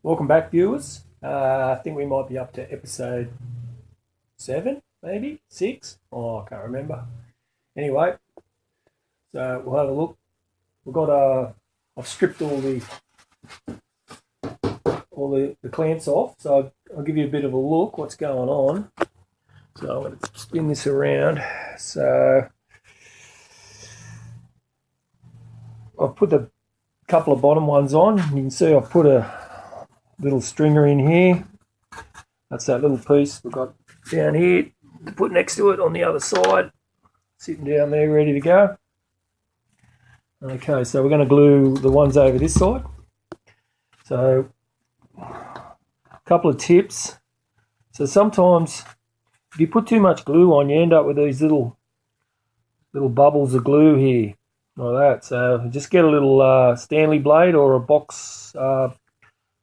Welcome back, viewers. I think we might be up to episode 7, maybe 6. Oh, I can't remember. Anyway, so we'll have a look. We've got I've stripped all the clamps off, so I'll give you a bit of a look what's going on. So I'm going to spin this around. So I've put the couple of bottom ones on. You can see I've put a little stringer in here. That's that little piece we've got down here to put next to it on the other side, sitting down there ready to go. Okay, so we're going to glue the ones over this side. So a couple of tips. So sometimes if you put too much glue on, you end up with these little bubbles of glue here like that. So just get a little Stanley blade or a box,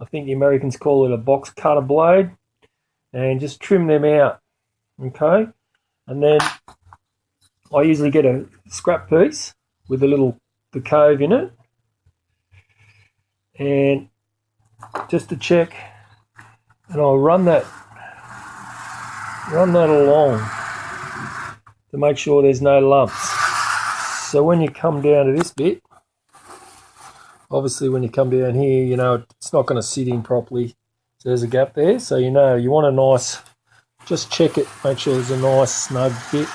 I think the Americans call it a box cutter blade, and just trim them out. Okay, and then I usually get a scrap piece with the cove in it, and just to check, and I'll run that along to make sure there's no lumps. So when you come down to this bit, obviously when you come down here, you know it's not going to sit in properly. So there's a gap there, so you know you want a nice, just check it, make sure there's a nice snug bit,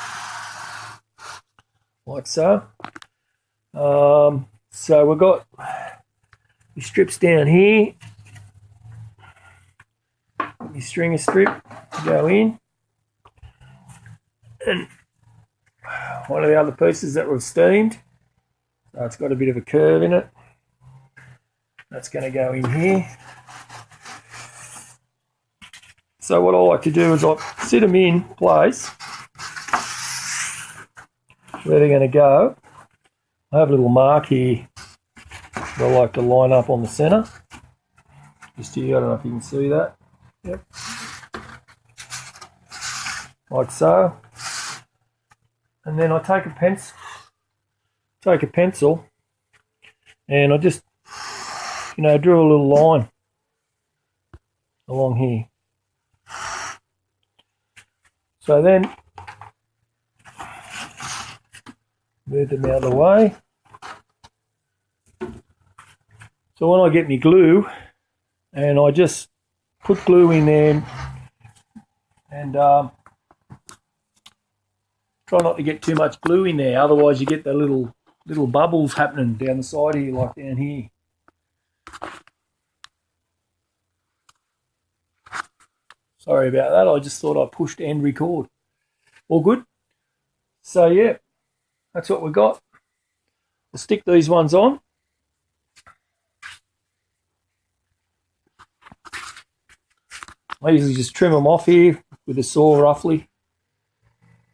like so. So we've got your strips down here, your stringer strip to go in, and one of the other pieces that we've steamed, so it's got a bit of a curve in it, that's going to go in here. So what I like to do is I sit them in place where they're going to go. I have a little mark here that I like to line up on the centre. Just here, I don't know if you can see that. Yep. Like so. And then I take a pencil and I just, draw a little line along here. So then move them out of the way. So when I get my glue, and I just put glue in there and try not to get too much glue in there, otherwise you get the little bubbles happening down the side here, like down here. Sorry about that, I just thought I pushed end record. All good? So yeah, that's what we got. We'll stick these ones on. I usually just trim them off here with a saw roughly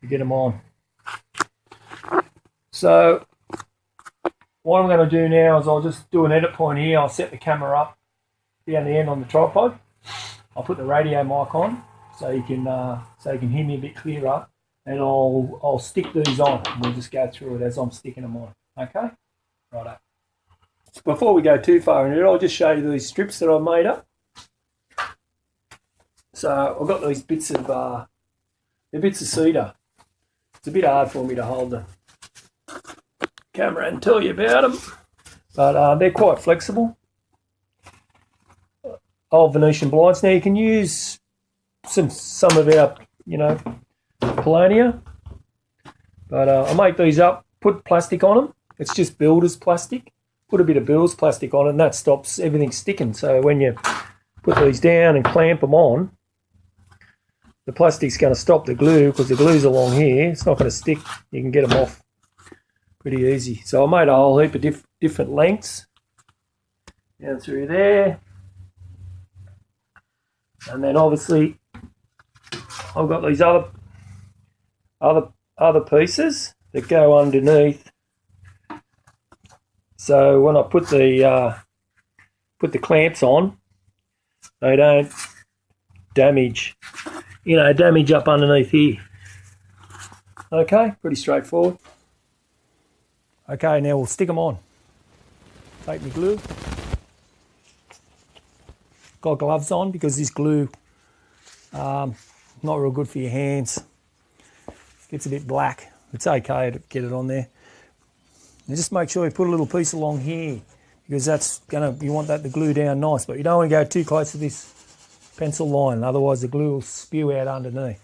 to get them on. So what I'm going to do now is I'll just do an edit point here. I'll set the camera up down the end on the tripod. I'll put the radio mic on so you can hear me a bit clearer, and I'll stick these on. We'll just go through it as I'm sticking them on. Okay, righto. Before we go too far into it, I'll just show you these strips that I've made up. So I've got these bits of they're bits of cedar. It's a bit hard for me to hold the camera and tell you about them, but they're quite flexible. Old Venetian blinds. Now you can use some of our, Polonia, but I make these up, put plastic on them. It's just builder's plastic. Put a bit of builder's plastic on it, and that stops everything sticking. So when you put these down and clamp them on, the plastic's going to stop the glue because the glue's along here. It's not going to stick. You can get them off pretty easy. So I made a whole heap of different lengths down through there. And then obviously I've got these other pieces that go underneath. So when I put the clamps on, they don't damage up underneath here. Okay, pretty straightforward. Okay, now we'll stick them on. Take my glue. got gloves on because this glue not real good for your hands. It gets a bit black. It's okay to get it on there. And just make sure you put a little piece along here because you want that to glue down nice, but you don't want to go too close to this pencil line, otherwise the glue will spew out underneath.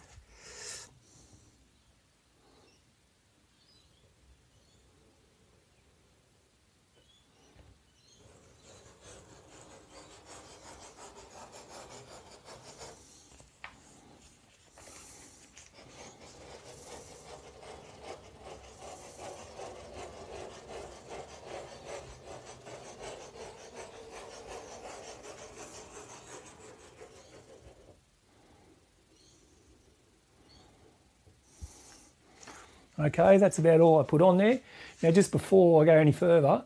Okay, that's about all I put on there. Now, just before I go any further,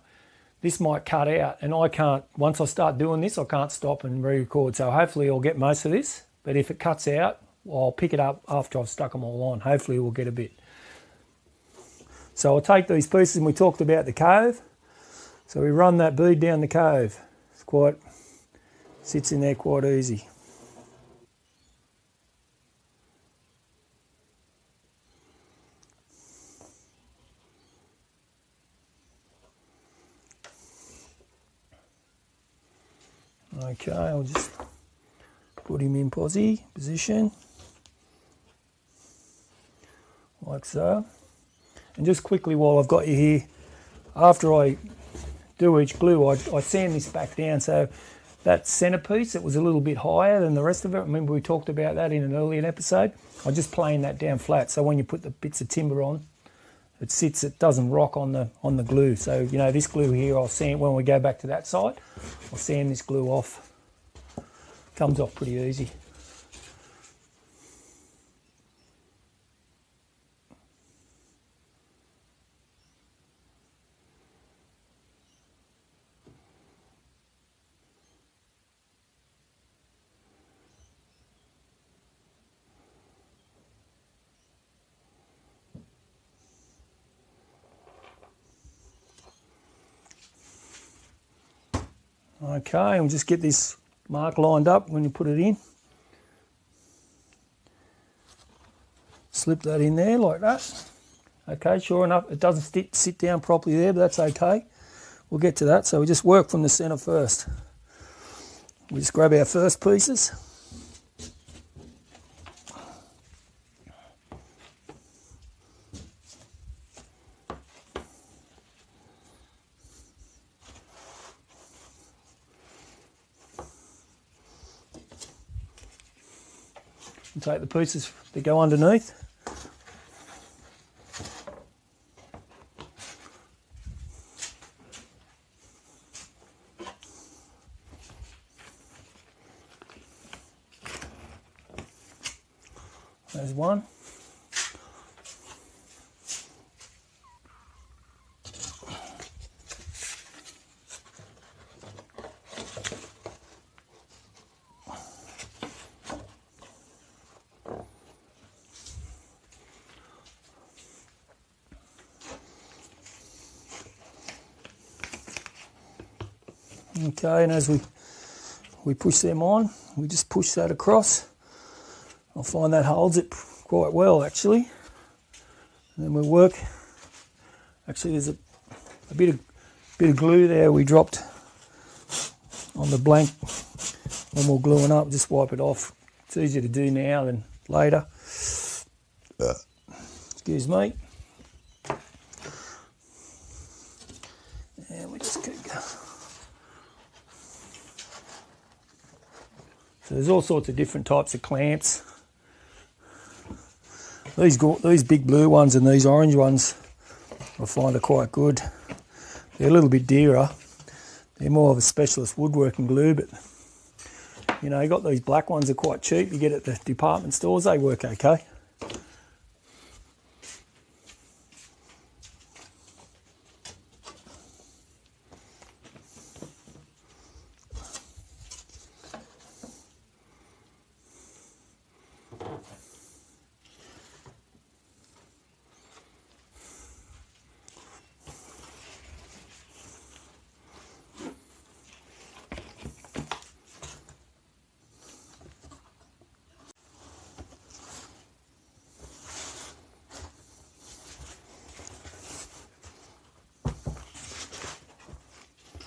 this might cut out, and I can't, once I start doing this, I can't stop and re-record. So hopefully I'll get most of this, but if it cuts out, I'll pick it up after I've stuck them all on. Hopefully we'll get a bit. So I'll take these pieces, and we talked about the cove. So we run that bead down the cove. Sits in there quite easy. Okay, I'll just put him in position, like so. And just quickly while I've got you here, after I do each glue, I sand this back down. So that centerpiece, it was a little bit higher than the rest of it. Remember we talked about that in an earlier episode? I just plane that down flat, so when you put the bits of timber on, it doesn't rock on the glue. So, you know, this glue here, I'll sand, when we go back to that side, I'll sand this glue off. Comes off pretty easy. Okay, and we'll just get this mark lined up when you put it in. Slip that in there like that. Okay, sure enough, it doesn't sit down properly there, but that's okay. We'll get to that. So we just work from the centre first. We just grab our first pieces. And take the pieces that go underneath. There's one. Okay, and as we push them on, we just push that across. I find that holds it quite well actually. And then we work. Actually, there's a bit of glue there we dropped on the blank when we're gluing up. Just wipe it off. It's easier to do now than later. Excuse me. And we just keep going. So there's all sorts of different types of clamps. These big blue ones and these orange ones I find are quite good. They're a little bit dearer. They're more of a specialist woodworking glue, but you know, you got these black ones are quite cheap. You get at the department stores, they work okay.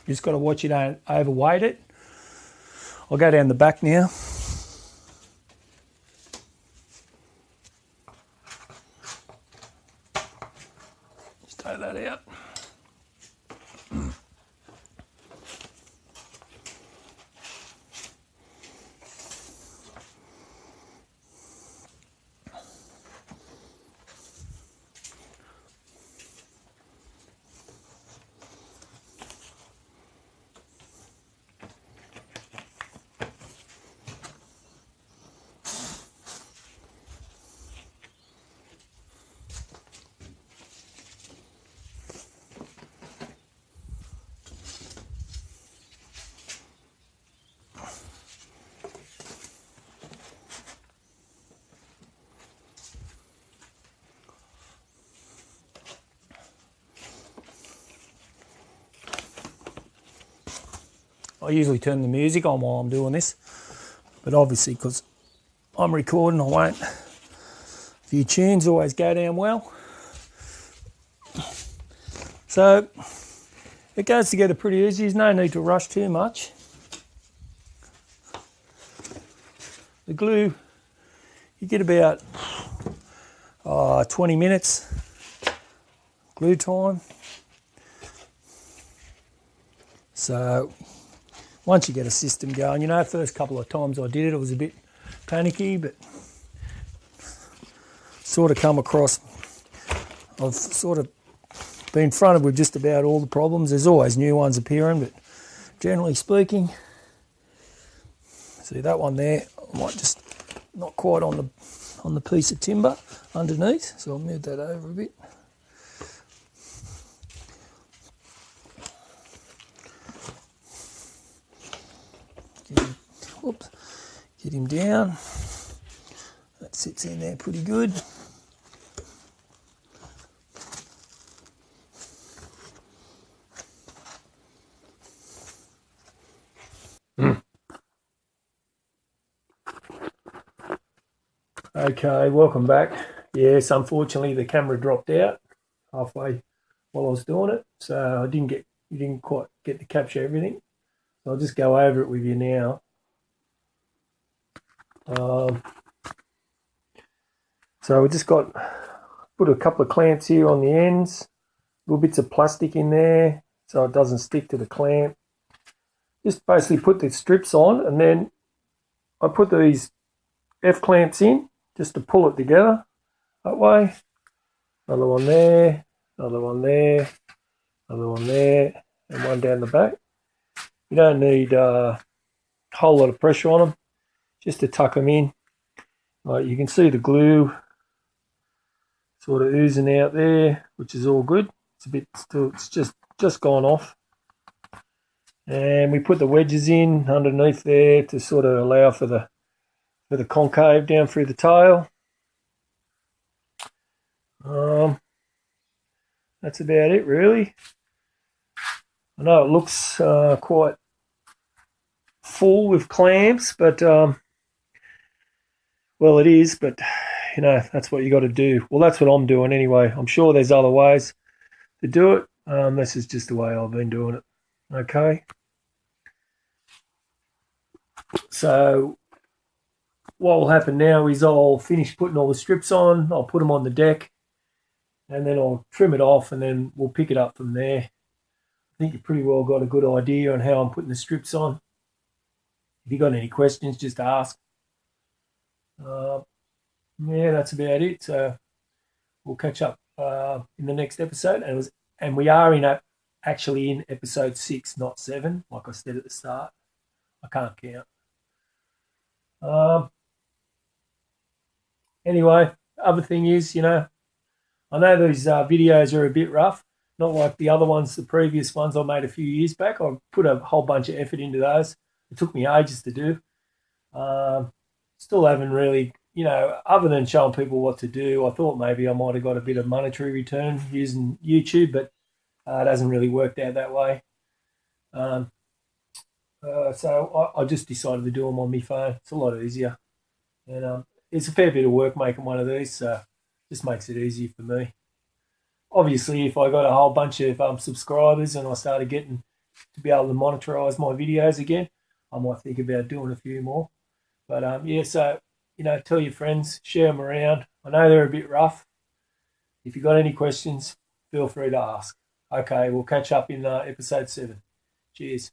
You just got to watch you don't overweight it. I'll go down the back now. Just take that out. I usually turn the music on while I'm doing this, but obviously because I'm recording, I won't. A few tunes always go down well. So it goes together pretty easy. There's no need to rush too much. The glue, you get about 20 minutes glue time. So once you get a system going, you know, first couple of times I did it, it was a bit panicky, but sort of come across, I've sort of been fronted with just about all the problems. There's always new ones appearing, but generally speaking, see that one there, I might just not quite on the piece of timber underneath, so I'll move that over a bit. Get him down. That sits in there pretty good. Okay, welcome back. Yes, unfortunately the camera dropped out halfway while I was doing it, so you didn't quite get to capture everything. So I'll just go over it with you now. So we just put a couple of clamps here on the ends, little bits of plastic in there so it doesn't stick to the clamp. Just basically put the strips on, and then I put these F clamps in just to pull it together that way. Another one there, another one there, another one there, and one down the back. You don't need a whole lot of pressure on them, just to tuck them in. You can see the glue sort of oozing out there, which is all good. It's a bit still, it's just gone off. And we put the wedges in underneath there to sort of allow for the concave down through the tail. That's about it really. I know it looks quite full with clamps, but well, it is, but you know, that's what you got to do. Well, that's what I'm doing anyway. I'm sure there's other ways to do it. This is just the way I've been doing it. Okay. So what will happen now is I'll finish putting all the strips on. I'll put them on the deck, and then I'll trim it off, and then we'll pick it up from there. I think you pretty well got a good idea on how I'm putting the strips on. If you got any questions, just ask. Yeah, that's about it. So we'll catch up in the next episode, and we are actually in episode 6, not 7, like I said at the start. I can't count. Anyway, other thing is, you know, I know these videos are a bit rough, not like the other ones, the previous ones I made a few years back. I put a whole bunch of effort into those. It took me ages to do. Still haven't really, you know, other than showing people what to do, I thought maybe I might have got a bit of monetary return using YouTube, but it hasn't really worked out that way. So I just decided to do them on my phone. It's a lot easier. And it's a fair bit of work making one of these, so it just makes it easier for me. Obviously, if I got a whole bunch of subscribers and I started getting to be able to monetize my videos again, I might think about doing a few more. But yeah, so tell your friends, share them around. I know they're a bit rough. If you've got any questions, feel free to ask. Okay, we'll catch up in episode 7. Cheers.